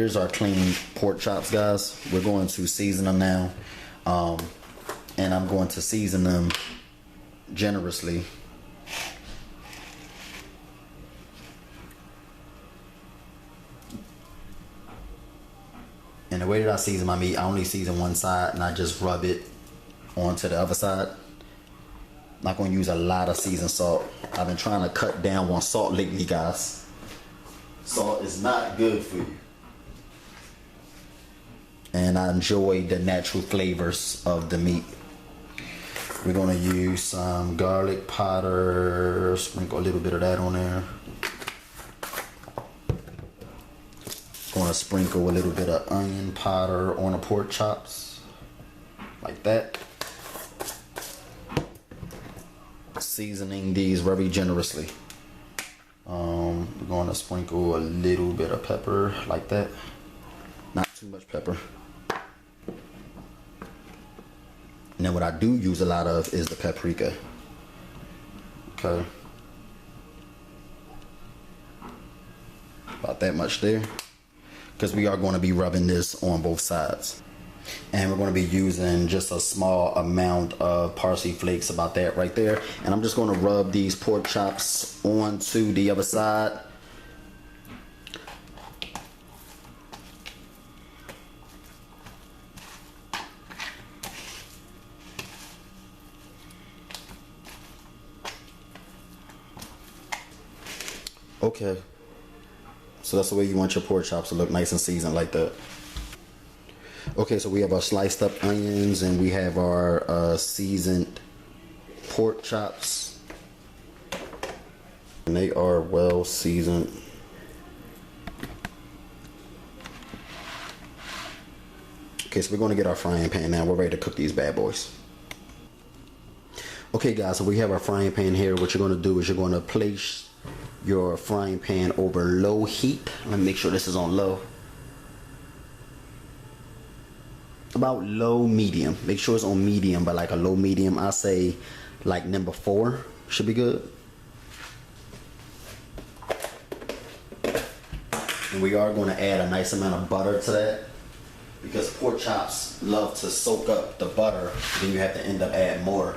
Here's our clean pork chops, guys. We're going to season them now. And I'm going to season them generously. And the way that I season my meat, I only season one side and I just rub it onto the other side. Not going to use a lot of seasoned salt. I've been trying to cut down on salt lately, guys. Salt is not good for you. And I enjoy the natural flavors of the meat. We're going to use some garlic powder. Sprinkle a little bit of that on there. Going to sprinkle a little bit of onion powder on the pork chops. Like that. Seasoning these very generously. We're going to sprinkle a little bit of pepper like that. Not too much pepper. And then what I do use a lot of is the paprika. Okay. About that much there. Because we are going to be rubbing this on both sides. And we're going to be using just a small amount of parsley flakes, about that right there. And I'm just going to rub these pork chops onto the other side. Okay, so that's the way you want your pork chops to look, nice and seasoned like that. Okay, so we have our sliced up onions and we have our seasoned pork chops. And they are well seasoned. Okay, so we're going to get our frying pan now. We're ready to cook these bad boys. Okay guys, so we have our frying pan here. What you're going to do is you're going to place your frying pan over low heat. Let me make sure this is on low. About low medium. Make sure it's on medium, but like a low medium. I say like number 4 should be good. And we are going to add a nice amount of butter to that, because pork chops love to soak up the butter. Then you have to end up adding more.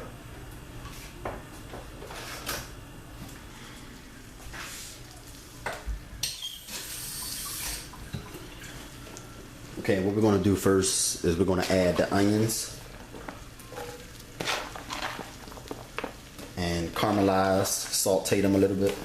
Okay, what we're going to do first is we're going to add the onions and caramelize, saute them a little bit.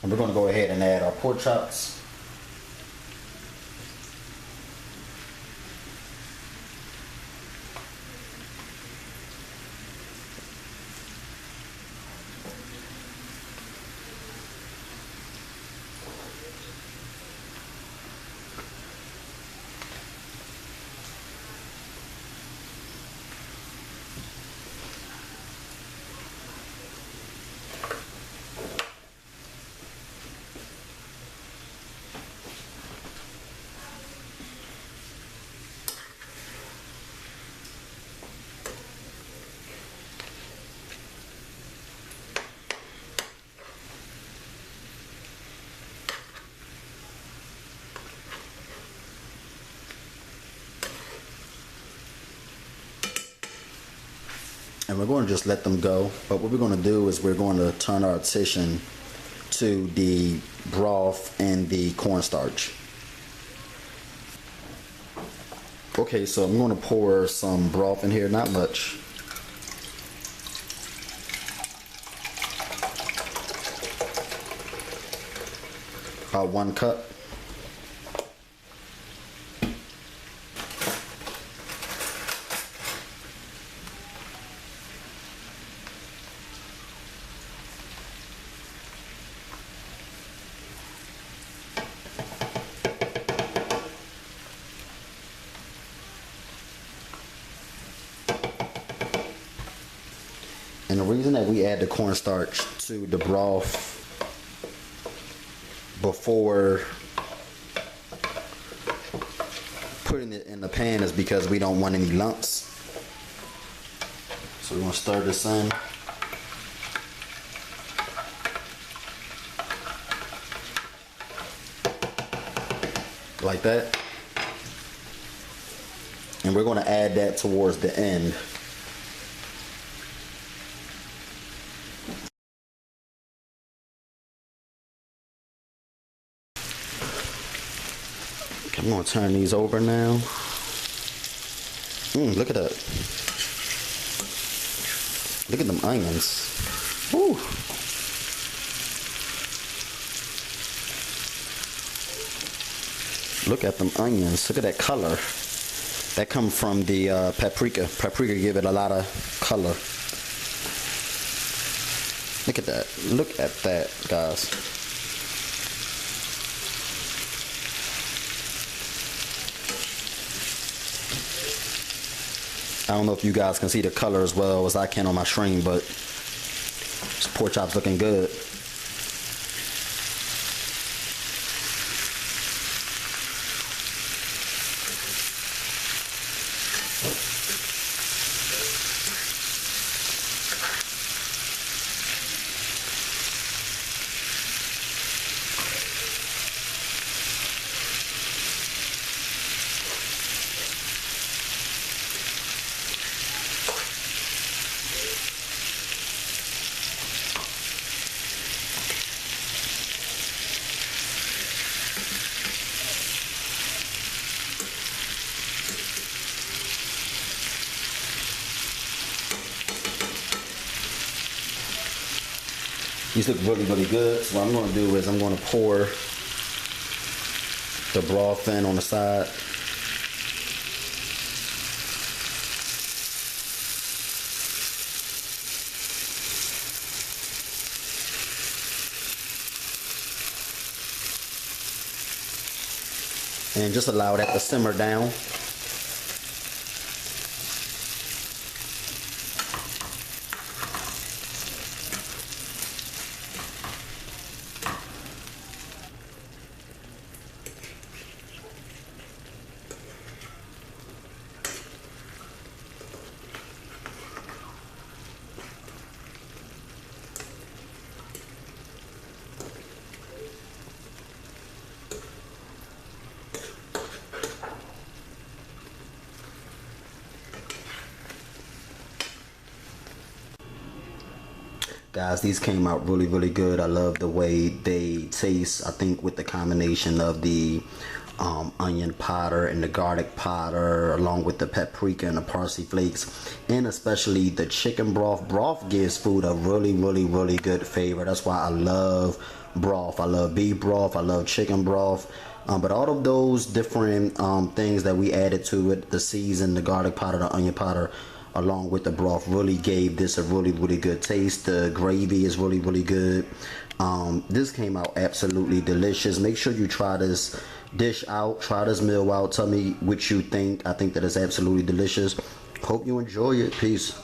And we're going to go ahead and add our pork chops. And we're going to just let them go. But what we're going to do is we're going to turn our attention to the broth and the cornstarch. Okay, so I'm going to pour some broth in here, not much. About 1 cup. And the reason that we add the cornstarch to the broth before putting it in the pan is because we don't want any lumps. So we're gonna stir this in. Like that. And we're gonna add that towards the end. I'm gonna turn these over now. Look at that. Look at them onions. Woo. Look at them onions. Look at that color. That comes from the paprika. Paprika give it a lot of color. Look at that. Look at that, guys. I don't know if you guys can see the color as well as I can on my stream, but this pork chop's looking good. These look really, really good. So what I'm going to do is I'm going to pour the broth in on the side. And just allow that to simmer down. Guys, these came out really, really good. I love the way they taste. I think with the combination of the onion powder and the garlic powder, along with the paprika and the parsley flakes, and especially the chicken broth. Broth gives food a really, really, really good flavor. That's why I love broth. I love beef broth. I love chicken broth. But all of those different things that we added to it, the season, the garlic powder, the onion powder, along with the broth, really gave this a really, really good taste. The gravy is really, really good. This came out absolutely delicious. Make sure you try this dish out, try this meal out. Tell me what you think. I think that it's absolutely delicious. Hope you enjoy it. Peace.